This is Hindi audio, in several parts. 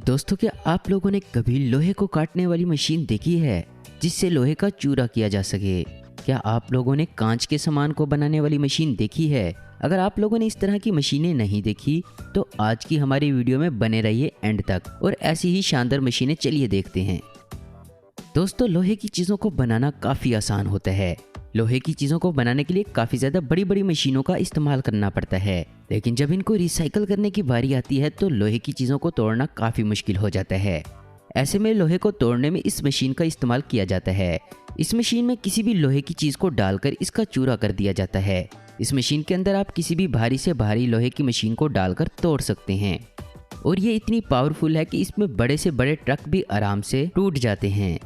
दोस्तों, क्या आप लोगों ने कभी लोहे को काटने वाली मशीन देखी है जिससे लोहे का चूरा किया जा सके? क्या आप लोगों ने कांच के सामान को बनाने वाली मशीन देखी है? अगर आप लोगों ने इस तरह की मशीनें नहीं देखी तो आज की हमारी वीडियो में बने रहिए एंड तक और ऐसी ही शानदार मशीनें चलिए देखते हैं। दोस्तों, लोहे की चीज़ों को बनाना काफ़ी आसान होता है। लोहे की चीज़ों को बनाने के लिए काफ़ी ज़्यादा बड़ी बड़ी मशीनों का इस्तेमाल करना पड़ता है, लेकिन जब इनको रिसाइकल करने की बारी आती है तो लोहे की चीज़ों को तोड़ना काफ़ी मुश्किल हो जाता है। ऐसे में लोहे को तोड़ने में इस मशीन का इस्तेमाल किया जाता है। इस मशीन में किसी भी लोहे की चीज़ को डालकर इसका चूरा कर दिया जाता है। इस मशीन के अंदर आप किसी भी भारी से भारी लोहे की मशीन को डालकर तोड़ सकते हैं और ये इतनी पावरफुल है कि इसमें बड़े से बड़े ट्रक भी आराम से टूट जाते हैं।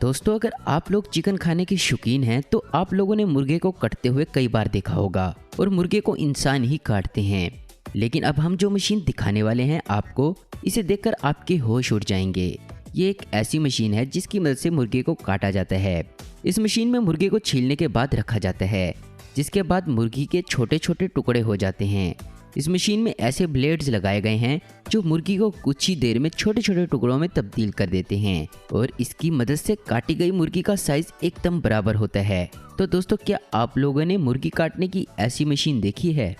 दोस्तों, अगर आप लोग चिकन खाने के शौकीन हैं तो आप लोगों ने मुर्गे को कटते हुए कई बार देखा होगा और मुर्गे को इंसान ही काटते हैं। लेकिन अब हम जो मशीन दिखाने वाले हैं आपको, इसे देखकर आपके होश उड़ जाएंगे। ये एक ऐसी मशीन है जिसकी मदद से मुर्गे को काटा जाता है। इस मशीन में मुर्गे को छीलने के बाद रखा जाता है, जिसके बाद मुर्गी के छोटे छोटे टुकड़े हो जाते हैं। इस मशीन में ऐसे ब्लेड्स लगाए गए हैं जो मुर्गी को कुछ ही देर में छोटे छोटे टुकड़ों में तब्दील कर देते हैं और इसकी मदद से काटी गई मुर्गी का साइज एकदम बराबर होता है। तो दोस्तों, क्या आप लोगों ने मुर्गी काटने की ऐसी मशीन देखी है?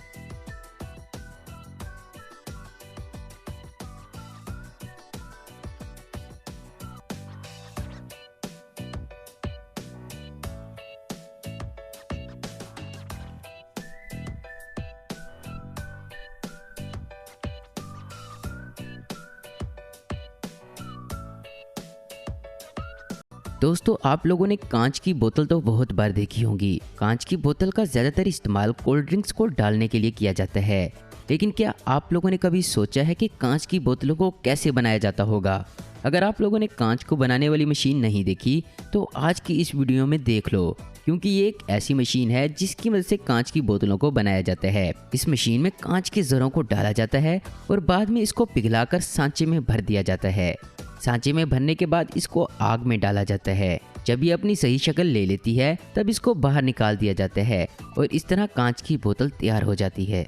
दोस्तों, आप लोगों ने कांच की बोतल तो बहुत बार देखी होंगी। कांच की बोतल का ज़्यादातर इस्तेमाल कोल्ड ड्रिंक्स को डालने के लिए किया जाता है, लेकिन क्या आप लोगों ने कभी सोचा है कि कांच की बोतलों को कैसे बनाया जाता होगा? अगर आप लोगों ने कांच को बनाने वाली मशीन नहीं देखी तो आज की इस वीडियो में देख लो, क्योंकि ये एक ऐसी मशीन है जिसकी मदद से कांच की बोतलों को बनाया जाता है। इस मशीन में कांच के जरों को डाला जाता है और बाद में इसको पिघलाकर सांचे में भर दिया जाता है। सांचे में भरने के बाद इसको आग में डाला जाता है। जब ये अपनी सही शक्ल ले लेती है तब इसको बाहर निकाल दिया जाता है और इस तरह कांच की बोतल तैयार हो जाती है।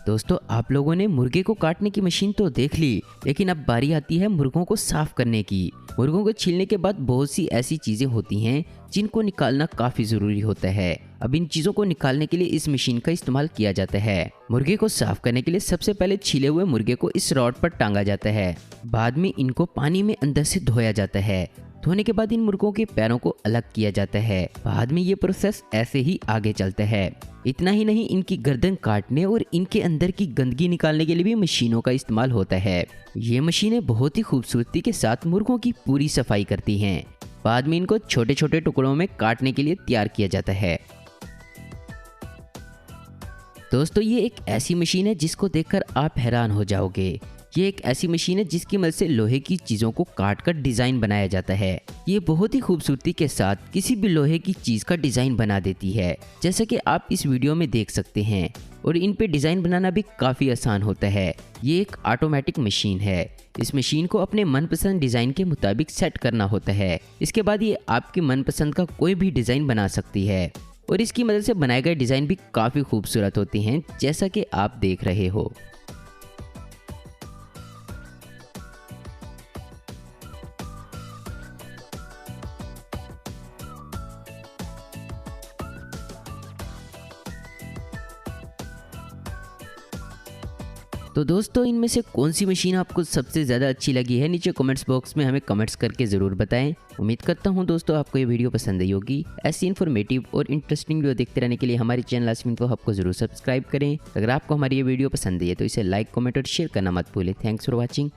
दोस्तों, आप लोगों ने मुर्गे को काटने की मशीन तो देख ली, लेकिन अब बारी आती है मुर्गों को साफ करने की। मुर्गों को छीलने के बाद बहुत सी ऐसी चीजें होती हैं जिनको निकालना काफी जरूरी होता है। अब इन चीजों को निकालने के लिए इस मशीन का इस्तेमाल किया जाता है। मुर्गे को साफ करने के लिए सबसे पहले छीले हुए मुर्गे को इस रॉड पर टांगा जाता है। बाद में इनको पानी में अंदर से धोया जाता है। धोने के बाद इन मुर्गों के पैरों को अलग किया जाता है। बाद में ये प्रोसेस ऐसे ही आगे चलता है। इतना ही नहीं, इनकी गर्दन काटने और इनके अंदर की गंदगी निकालने के लिए भी मशीनों का इस्तेमाल होता है। ये मशीनें बहुत ही खूबसूरती के साथ मुर्गों की पूरी सफाई करती हैं। बाद में इनको छोटे छोटे टुकड़ों में काटने के लिए तैयार किया जाता है। दोस्तों, ये एक ऐसी मशीन है जिसको देखकर आप हैरान हो जाओगे। ये एक ऐसी मशीन है जिसकी मदद से लोहे की चीज़ों को काटकर डिज़ाइन बनाया जाता है। ये बहुत ही खूबसूरती के साथ किसी भी लोहे की चीज़ का डिज़ाइन बना देती है, जैसा कि आप इस वीडियो में देख सकते हैं। और इन पे डिज़ाइन बनाना भी काफ़ी आसान होता है। ये एक ऑटोमेटिक मशीन है। इस मशीन को अपने मनपसंद डिज़ाइन के मुताबिक सेट करना होता है। इसके बाद ये आपकी मनपसंद का कोई भी डिज़ाइन बना सकती है और इसकी मदद से बनाए गए डिज़ाइन भी काफ़ी खूबसूरत होते हैं, जैसा कि आप देख रहे हो। तो दोस्तों, इनमें से कौन सी मशीन आपको सबसे ज़्यादा अच्छी लगी है? नीचे कमेंट्स बॉक्स में हमें कमेंट्स करके ज़रूर बताएं। उम्मीद करता हूं दोस्तों आपको ये वीडियो पसंद आई होगी। ऐसी इन्फॉर्मेटिव और इंटरेस्टिंग वीडियो देखते रहने के लिए हमारे चैनल आस्मिन को आपको ज़रूर सब्सक्राइब करें। अगर आपको हमारी ये वीडियो पसंद आई है तो इसे लाइक, कमेंट और शेयर करना मत भूलें। Thanks for watching.